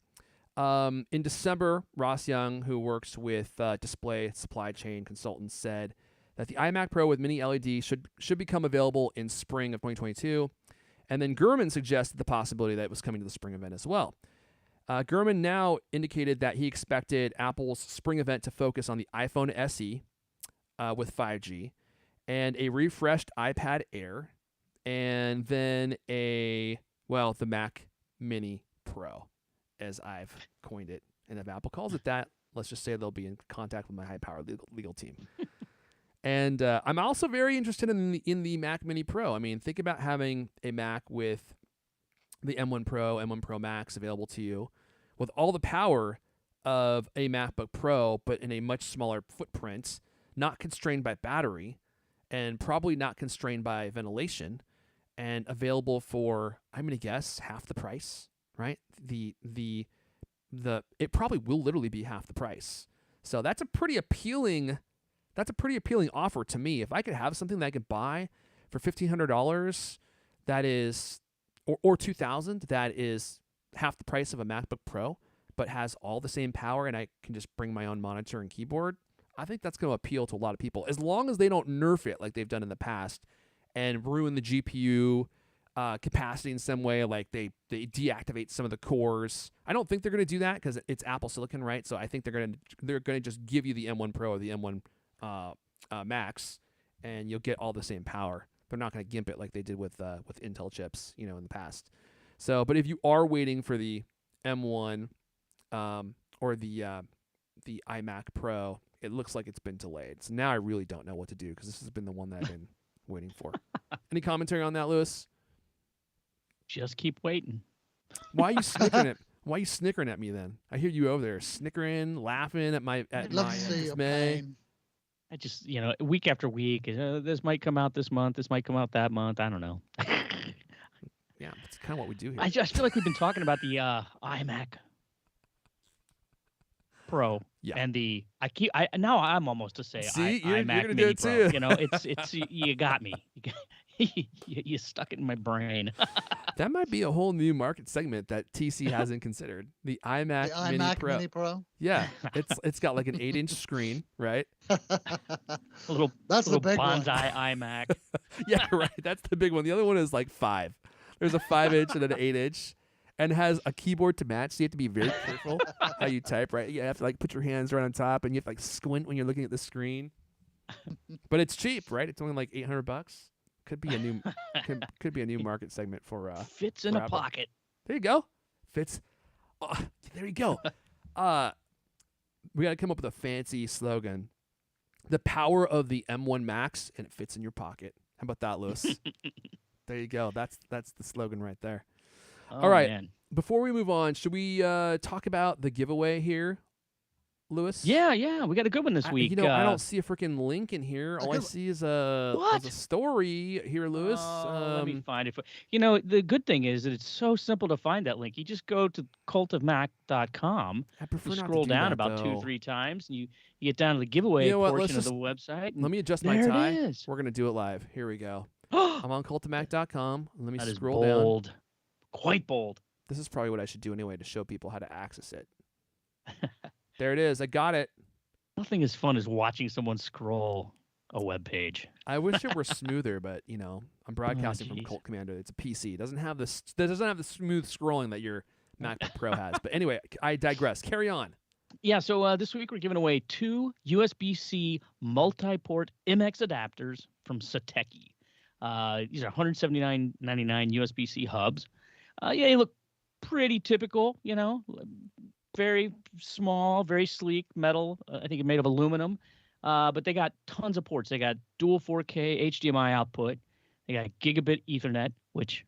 In December, Ross Young, who works with display supply chain consultants, said that the iMac Pro with mini LED should become available in spring of 2022. And then Gurman suggested the possibility that it was coming to the spring event as well. Gurman now indicated that he expected Apple's spring event to focus on the iPhone SE with 5G and a refreshed iPad Air and then the Mac Mini Pro, as I've coined it. And if Apple calls it that, let's just say they'll be in contact with my high-powered legal team. And I'm also very interested in the Mac Mini Pro. I mean, think about having a Mac with the M1 Pro, M1 Pro Max available to you with all the power of a MacBook Pro, but in a much smaller footprint, not constrained by battery, and probably not constrained by ventilation, and available for, I'm going to guess, half the price, right? It probably will literally be half the price. So that's a pretty appealing offer to me. If I could have something that I could buy for $1,500 that is, or $2,000 that is half the price of a MacBook Pro, but has all the same power and I can just bring my own monitor and keyboard, I think that's going to appeal to a lot of people, as long as they don't nerf it like they've done in the past and ruin the GPU capacity in some way, like they deactivate some of the cores. I don't think they're going to do that because it's Apple Silicon, right? So I think they're going to just give you the M1 Pro or the M1 Max, and you'll get all the same power. They're not going to gimp it like they did with Intel chips, in the past. So, but if you are waiting for the M1 or the iMac Pro, it looks like it's been delayed. So now I really don't know what to do because this has been the one that I've been waiting for. Any commentary on that, Lewis? Just keep waiting. Why are you snickering at? Why are you snickering at me then? I hear you over there snickering, laughing at my dismay. I just, week after week, this might come out this month, this might come out that month. I don't know. Yeah, that's kind of what we do here. I just feel like we've been talking about the iMac Pro and now I'm almost to say See, iMac you're Mini do it Pro. too. It's you got me. You stuck it in my brain. That might be a whole new market segment that TC hasn't considered. The iMac, Mini Pro. Yeah, it's got like an 8-inch screen, right? That's the big bonsai one. iMac. Yeah, right. That's the big one. The other one is like 5. There's a 5-inch and an 8-inch, and has a keyboard to match. So you have to be very careful how you type, right? You have to like put your hands right on top, and you have to like squint when you're looking at the screen. But it's cheap, right? It's only like $800. Could be a new could be a new market segment for fits in a pocket. There you go. Fits. Oh, there you go. We got to come up with a fancy slogan. The power of the M1 Max, and it fits in your pocket. How about that, Lewis? There you go. That's the slogan right there. All right. Man. Before we move on, should we talk about the giveaway here, Lewis? Yeah. We got a good one this week. I don't see a freaking link in here. All I see is a story here, Lewis. Let me find it. The good thing is that it's so simple to find that link. You just go to cultofmac.com. I prefer not scroll to do down that, about though. 2-3 times, and you get down to the giveaway portion of the website. Let me adjust my there tie. It is. We're gonna do it live. Here we go. I'm on cultofmac.com. Let me That scroll is down. bold. Quite bold. This is probably what I should do anyway to show people how to access it. There it is. I got it. Nothing as fun as watching someone scroll a web page. I wish it were smoother, but I'm broadcasting from Colt Commander. It's a PC. It doesn't have the smooth scrolling that your MacBook Pro has. But anyway, I digress. Carry on. Yeah, so this week we're giving away 2 USB-C multi-port MX adapters from Satechi. These are $179.99 USB-C hubs. They look pretty typical, very small, very sleek metal. I think it's made of aluminum. But they got tons of ports. They got dual 4K HDMI output. They got gigabit Ethernet, which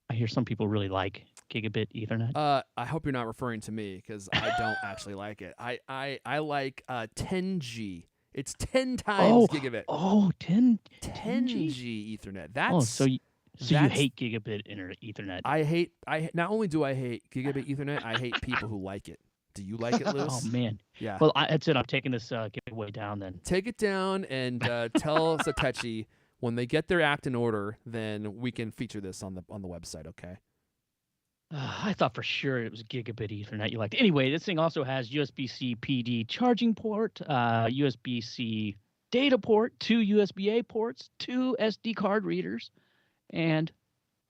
I hear some people really like gigabit Ethernet. I hope you're not referring to me because I don't actually like it. I like 10G. It's 10 times gigabit. 10G Ethernet. That's so you hate gigabit Ethernet. I not only do I hate gigabit Ethernet, I hate people who like it. Do you like it, Lewis? Oh man. Yeah. Well, that's it. I'm taking this giveaway down then. Take it down and tell Satechi when they get their act in order, then we can feature this on the website. Okay. I thought for sure it was gigabit Ethernet you liked. Anyway, this thing also has USB-C PD charging port, USB-C data port, 2 USB-A ports, 2 SD card readers, and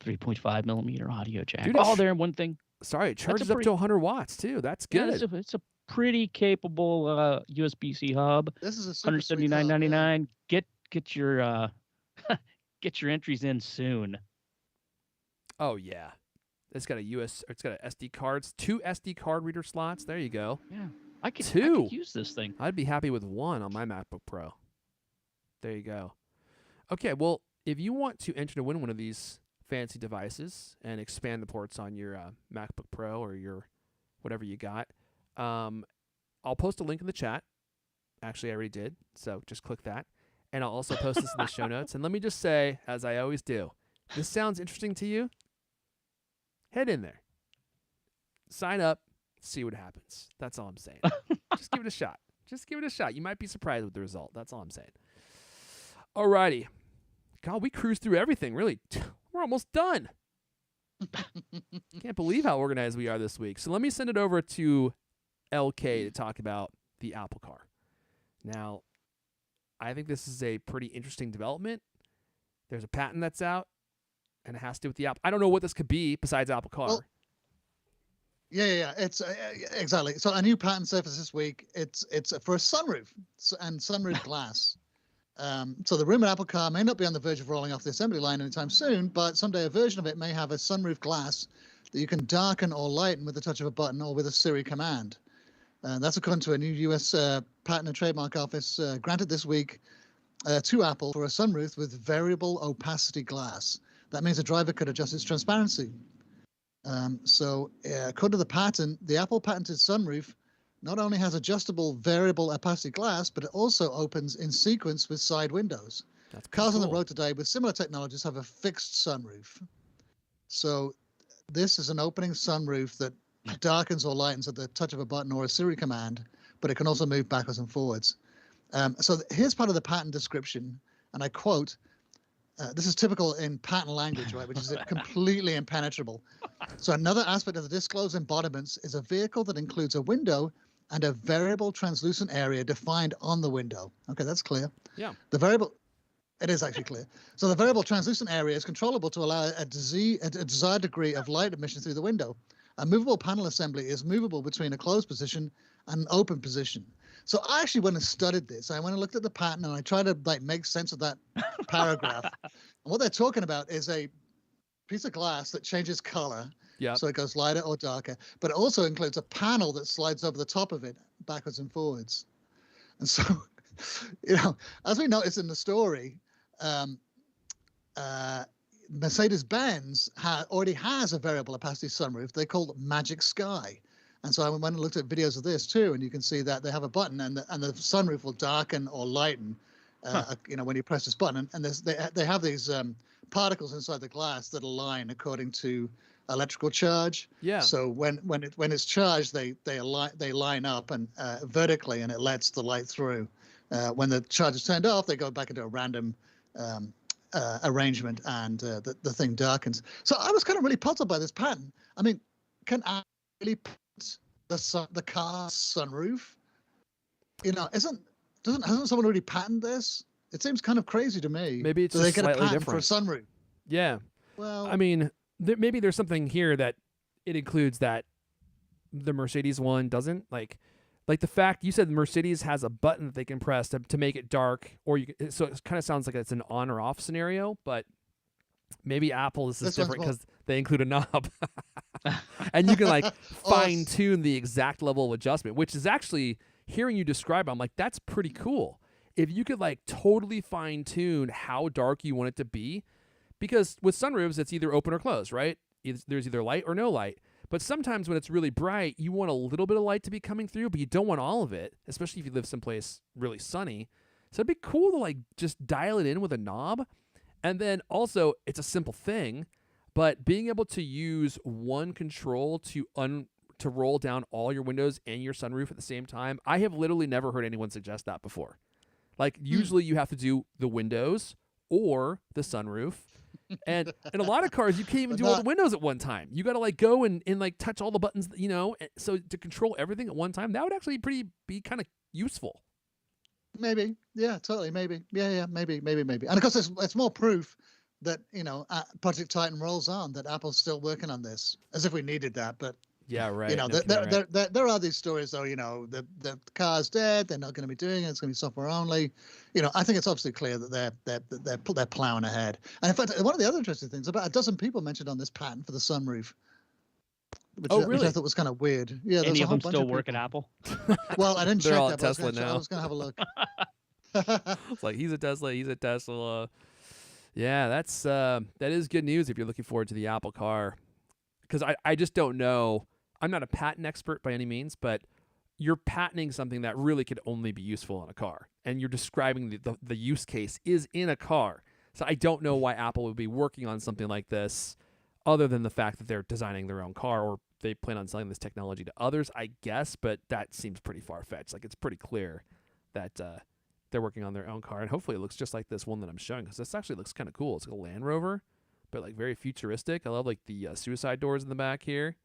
3.5 millimeter audio jack. Dude, all there in one thing. Sorry, it charges up to 100 watts too. That's good. Yeah, it's a pretty capable USB-C hub. This is a super $179.99. Get your get your entries in soon. Oh yeah. It's got it's got a SD cards, 2 SD card reader slots. There you go. Yeah. I could use this thing. I'd be happy with 1 on my MacBook Pro. There you go. Okay, well, if you want to enter to win one of these fancy devices and expand the ports on your MacBook Pro or your whatever you got, I'll post a link in the chat. Actually, I already did, so just click that. And I'll also post this in the show notes. And let me just say, as I always do, this sounds interesting to you? Head in there. Sign up. See what happens. That's all I'm saying. Just give it a shot. Just give it a shot. You might be surprised with the result. That's all I'm saying. Alrighty. God, we cruised through everything, really. We're almost done. Can't believe how organized we are this week. So let me send it over to LK to talk about the Apple Car. Now, I think this is a pretty interesting development. There's a patent that's out, and it has to do with the Apple. I don't know what this could be besides Apple Car. Well, yeah. It's exactly. So a new patent surfaced this week. It's for a sunroof and sunroof glass. So the rumored Apple Car may not be on the verge of rolling off the assembly line anytime soon, but someday a version of it may have a sunroof glass that you can darken or lighten with the touch of a button or with a Siri command. That's according to a new U.S. Patent and Trademark Office granted this week to Apple for a sunroof with variable opacity glass. That means the driver could adjust its transparency. So according to the patent, the Apple patented sunroof not only has adjustable variable opacity glass, but it also opens in sequence with side windows. Cars on the road today with similar technologies have a fixed sunroof. So this is an opening sunroof that darkens or lightens at the touch of a button or a Siri command, but it can also move backwards and forwards. So here's part of the patent description, and I quote, this is typical in patent language, right, which is completely impenetrable. So another aspect of the disclosed embodiments is a vehicle that includes a window and a variable translucent area defined on the window. Okay, that's clear. Yeah. It is actually clear. So the variable translucent area is controllable to allow a desired degree of light admission through the window. A movable panel assembly is movable between a closed position and an open position. So I actually went and studied this. I went and looked at the patent and I tried to make sense of that paragraph. And what they're talking about is a piece of glass that changes color. Yeah. So it goes lighter or darker, but it also includes a panel that slides over the top of it backwards and forwards. And so, as we noticed in the story, Mercedes-Benz already has a variable opacity sunroof. They call it Magic Sky. And so I went and looked at videos of this too, and you can see that they have a button, and the sunroof will darken or lighten, when you press this button. And they have these particles inside the glass that align according to electrical charge. Yeah. So when it's charged, they line up and vertically, and it lets the light through. When the charge is turned off, they go back into a random arrangement, and the thing darkens. So I was kind of really puzzled by this patent. I mean, can I really put the car sunroof? Hasn't someone already patented this? It seems kind of crazy to me. Maybe it's that they just get a slightly patent different for a sunroof. Yeah. Well, I mean, maybe there's something here that it includes that the Mercedes one doesn't. Like the fact you said Mercedes has a button that they can press to make it dark, so it kind of sounds like it's an on or off scenario. But Maybe Apple, this is This one's different more- because they include a knob. And you can like Oh, fine tune the exact level of adjustment, which is actually, hearing you describe it, I'm like, that's pretty cool. If you could like totally fine tune how dark you want it to be, because with sunroofs, it's either open or closed, right? There's either light or no light. But sometimes when it's really bright, you want a little bit of light to be coming through, but you don't want all of it, especially if you live someplace really sunny. So it'd be cool to like just dial it in with a knob. And then also, it's a simple thing, but being able to use one control to roll down all your windows and your sunroof at the same time, I have literally never heard anyone suggest that before. Like usually you have to do the windows or the sunroof. And in a lot of cars, you can't even do all the windows at one time. You got to like go and like touch all the buttons, you know. So to control everything at one time, that would actually be kind of useful. Maybe, yeah, totally, maybe, yeah, maybe. And of course, it's more proof that Project Titan rolls on, that Apple's still working on this, as if we needed that. But yeah, right. You know, there are these stories though. You know, the car's dead. They're not going to be doing it. It's going to be software only. You know, I think it's obviously clear that they're plowing ahead. And in fact, one of the other interesting things, about a dozen people mentioned on this patent for the sunroof. Really? Which I thought was kind of weird. Yeah, Any there's a of whole them bunch still of work at people. Apple? Well, I didn't They're check all that. at But Tesla I now. was going to have a look. It's like he's a Tesla. Yeah, that is good news if you're looking forward to the Apple car. Because I just don't know. I'm not a patent expert by any means, but you're patenting something that really could only be useful in a car. And you're describing the use case is in a car. So I don't know why Apple would be working on something like this other than the fact that they're designing their own car, or they plan on selling this technology to others, I guess. But that seems pretty far-fetched. Like, it's pretty clear that they're working on their own car. And hopefully it looks just like this one that I'm showing, because this actually looks kind of cool. It's like a Land Rover, but like very futuristic. I love like the suicide doors in the back here.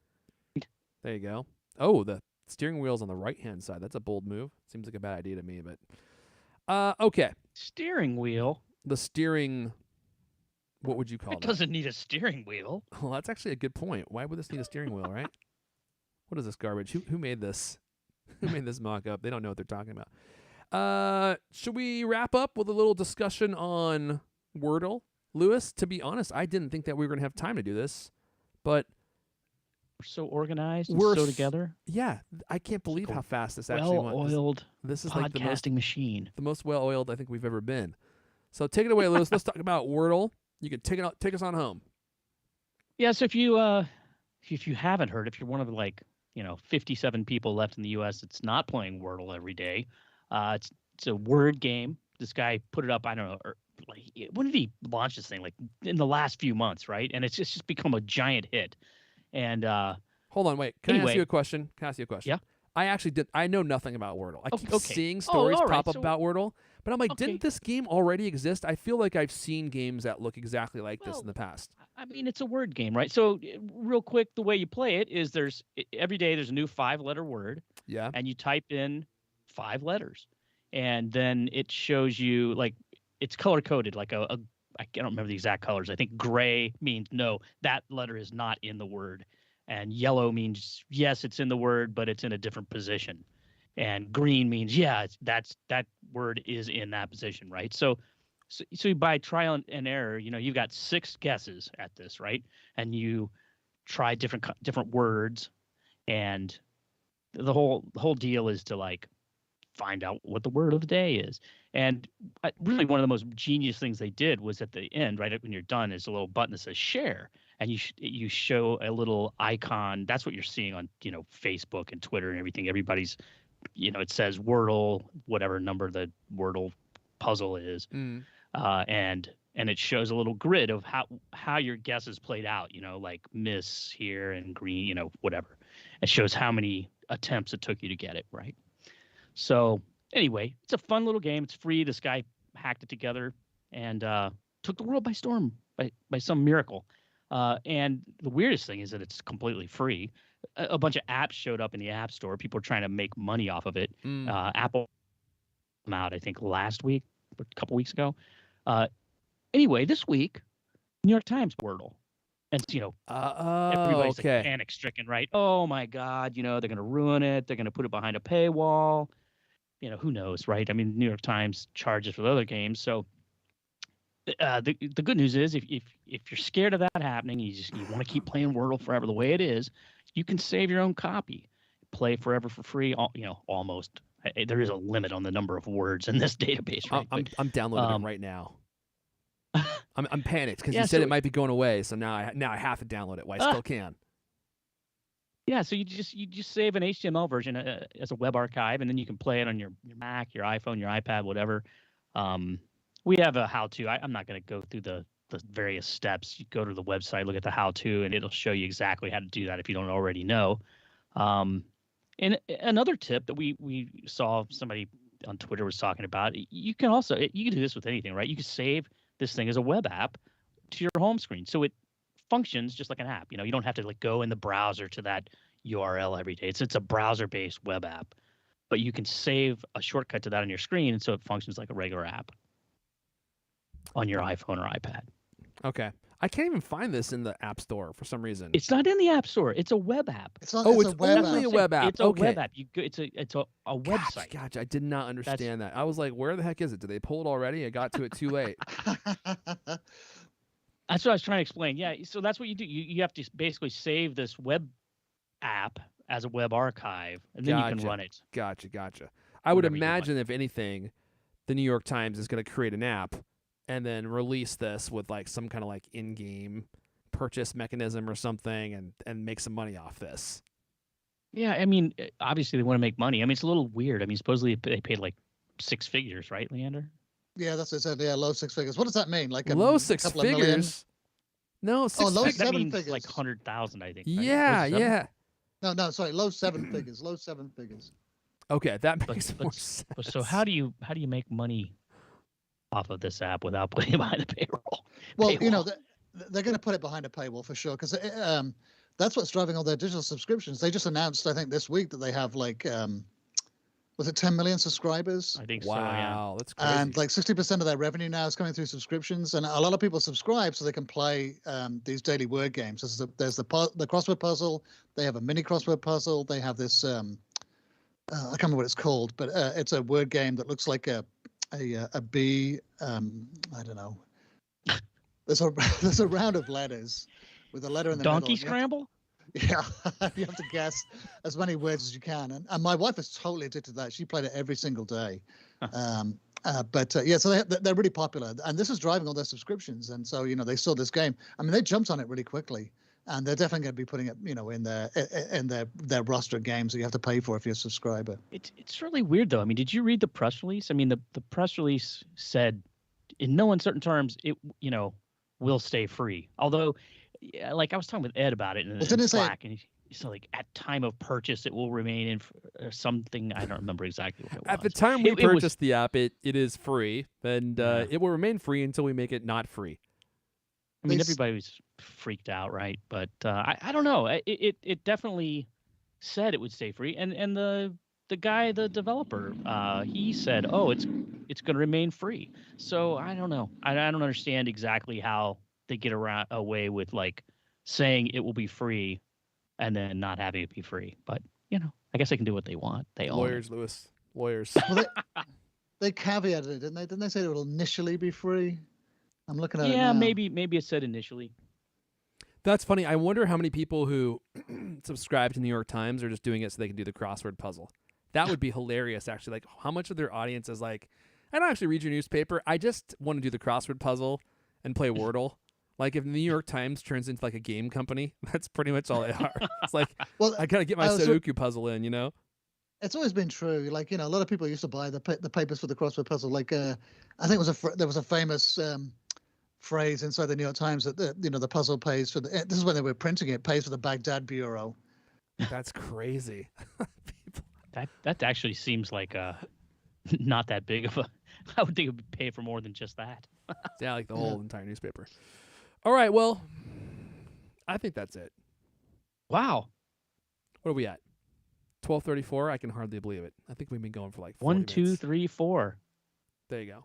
There you go. Oh, the steering wheel's on the right-hand side. That's a bold move. Seems like a bad idea to me, but okay. Steering wheel? The steering, what would you call It that? doesn't need a steering wheel. Well, that's actually a good point. Why would this need a steering wheel, right? What is this garbage? Who made this? Who made this mock-up? They don't know what they're talking about. Should we wrap up with a little discussion on Wordle? Lewis, to be honest, I didn't think that we were going to have time to do this, but We're so organized and We're so s- together. yeah, I can't believe how fast this actually went. Well-oiled This is like podcasting machine. the most well-oiled I think we've ever been. So take it away, Lewis. Let's talk about Wordle. You can take us on home. Yeah, so if you haven't heard, if you're one of the 57 people left in the U.S. that's not playing Wordle every day, it's a word game. This guy put it up, I don't know, when did he launch this thing? Like in the last few months, right? And it's just become a giant hit. And Hold on, wait. Can I ask Anyway. you a question? Yeah. I know nothing about Wordle. I keep Okay. seeing Oh, stories all right, pop up so- about Wordle, but I'm like, Okay. didn't this game already exist? I feel like I've seen games that look exactly like this Well, in the past. I mean, it's a word game, right? So real quick, the way you play it is every day there's a new 5-letter word, Yeah. and you type in 5 letters, and then it shows you it's color coded, like I don't remember the exact colors. I think gray means no, that letter is not in the word, and yellow means yes, it's in the word, but it's in a different position, and green means yeah, that word is in that position, right? So by trial and error, you've got 6 guesses at this, right? And you try different words, and the whole deal is to find out what the word of the day is. And really, one of the most genius things they did was at the end, right when you're done, is a little button that says share, and you show a little icon. That's what you're seeing on Facebook and Twitter and everything. Everybody's it says Wordle, whatever number the Wordle puzzle is. Mm. And it shows a little grid of how your guesses played out, like miss here and green, whatever. It shows how many attempts it took you to get it, right? So anyway, it's a fun little game. It's free. This guy hacked it together and took the world by storm by some miracle. And the weirdest thing is that it's completely free. A bunch of apps showed up in the App Store. People are trying to make money off of it. Mm. Apple came out, I think, last week, a couple weeks ago. Anyway, this week, New York Times Wordle. And, everybody's okay. panic stricken, right? Oh, my God, they're going to ruin it. They're going to put it behind a paywall. Who knows, right? I mean, New York Times charges for the other games. So The good news is if you're scared of that happening, you want to keep playing Wordle forever the way it is, you can save your own copy, play forever for free. Almost. There is a limit on the number of words in this database. Right? I'm downloading it right now. I'm panicked because you said so it might be going away, so now I have to download it. Well, I still can. Yeah, so you just save an HTML version as a web archive, and then you can play it on your Mac, your iPhone, your iPad, whatever. We have a how-to. I'm not going to go through the various steps. You go to the website, look at the how-to, and it'll show you exactly how to do that if you don't already know. And another tip that we saw somebody on Twitter was talking about, you can do this with anything, right? You can save this thing as a web app to your home screen, so it functions just like an app. You don't have to go in the browser to that URL every day. It's a browser-based web app, but you can save a shortcut to that on your screen, and so it functions like a regular app on your iPhone or iPad. Okay. I can't even find this in the App Store for some reason. It's not in the App Store. It's a web app. It's only a web web app. It's a web app. It's a website. Gotcha. I did not understand that. I was like, where the heck is it? Did they pull it already? I got to it too late. That's what I was trying to explain. Yeah, so that's what you do. You have to basically save this web app as a web archive, and then you can run it. Gotcha. I would Whenever you want. imagine, if anything, the New York Times is going to create an app and then release this with some kind of in-game purchase mechanism or something and make some money off this. Yeah, I mean, obviously they want to make money. I mean, it's a little weird. I mean, supposedly they paid six figures, right, Leander? Yeah, that's what it said. Yeah, low six figures. What does that mean? Low six figures? No, six low figures. That seven means figures. 100,000, I think. Right? Yeah. No, sorry, low seven figures. Low seven figures. Okay, that makes more sense. So how do you make money off of this app without putting it behind the payroll? Well, paywall? they're going to put it behind a paywall for sure, because that's what's driving all their digital subscriptions. They just announced, I think, this week that they have was it 10 million subscribers? I think Wow, so. Yeah. that's crazy. And 60% of their revenue now is coming through subscriptions, and a lot of people subscribe so they can play these daily word games. There's the crossword puzzle. They have a mini crossword puzzle. They have this I can't remember what it's called, but it's a word game that looks like a bee. I don't know. There's a round of letters with a letter in the Donkey middle. Scramble? Yeah, you have to guess as many words as you can, and my wife is totally addicted to that. She played it every single day. So they're really popular, and this is driving all their subscriptions. And so they saw this game. I mean, they jumped on it really quickly, and they're definitely going to be putting it, in their roster of games that you have to pay for if you're a subscriber. It's really weird though. I mean, did you read the press release? I mean, the press release said, in no uncertain terms, it will stay free. Although, I was talking with Ed about it in Slack, and he said at time of purchase it will remain in or something. I don't remember exactly what it was. At the time we purchased the app, it is free, and it will remain free until we make it not free. I mean, everybody was freaked out, right? But I don't know. It definitely said it would stay free, and the guy, the developer, he said, "Oh, it's going to remain free." So I don't know. I don't understand exactly how they get away with saying it will be free, and then not having it be free. But I guess they can do what they want. They own Lawyers, it. Lewis. Lawyers. Well, they caveated it, didn't they? Didn't they say it will initially be free? I'm looking at it now. maybe it said initially. That's funny. I wonder how many people who subscribe to New York Times are just doing it so they can do the crossword puzzle. That would be hilarious, actually. How much of their audience is I don't actually read your newspaper. I just want to do the crossword puzzle and play Wordle. If the New York Times turns into a game company, that's pretty much all they are. It's well, I got to get my Sudoku puzzle in, It's always been true. A lot of people used to buy the papers for the crossword puzzle. I think there was a famous phrase inside the New York Times that the puzzle pays for this is when they were printing it, pays for the Baghdad Bureau. That's crazy. That actually seems like not that big of a. I would think it would pay for more than just that. Yeah, the whole entire newspaper. All right, well, I think that's it. Wow. What are we at? 12:34. I can hardly believe it. I think we've been going for 40 1, 2, minutes. 3, 4. There you go.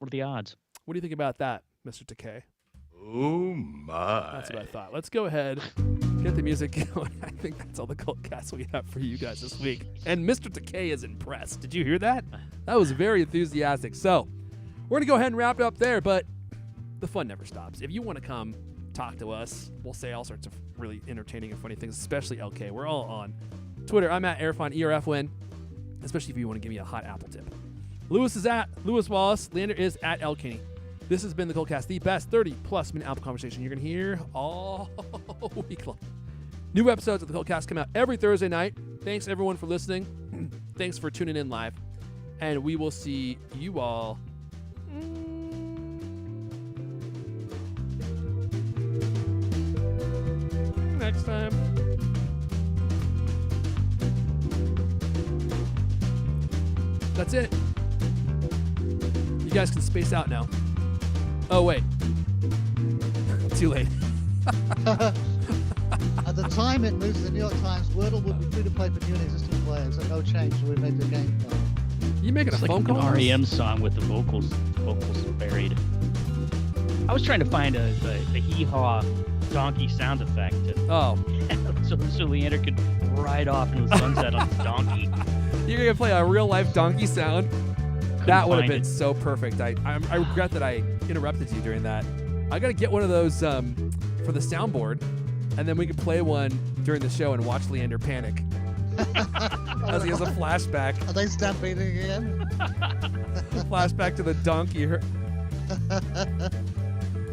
What are the odds? What do you think about that, Mr. Takei? Oh my. That's what I thought. Let's go ahead, get the music going. I think that's all the CultCast we have for you guys this week. And Mr. Takei is impressed. Did you hear that? That was very enthusiastic. So we're going to go ahead and wrap it up there, but the fun never stops. If you want to come talk to us, we'll say all sorts of really entertaining and funny things, especially LK. We're all on Twitter. I'm at Airfon, ERFWin, especially if you want to give me a hot Apple tip. Lewis is at Lewis Wallace. Leander is at L. Kinney. This has been the CultCast, the best 30-plus minute Apple conversation you're going to hear all week long. New episodes of the CultCast come out every Thursday night. Thanks, everyone, for listening. Thanks for tuning in live. And we will see you all next time. That's it. You guys can space out now. Oh, wait. Too late. At the time it moves to the New York Times, Wordle would be free to play for new and existing players, so no change. We made the game. You making It's a like phone an call? REM song with the vocals buried. I was trying to find a hee-haw donkey sound effect Oh. so Leander could ride off into the sunset on the donkey. You're going to play a real-life donkey sound? That would have find been it. so perfect. I regret that I interrupted you during that. I got to get one of those for the soundboard, and then we can play one during the show and watch Leander panic as he has a flashback. Are they stampeding again? Flashback to the donkey herd.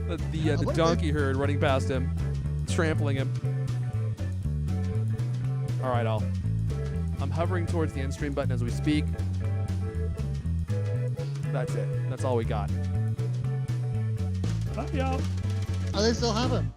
The donkey herd running past him, trampling him. All right, I'm hovering towards the end stream button as we speak. That's it. That's all we got. Bye, y'all. Oh, they still have him.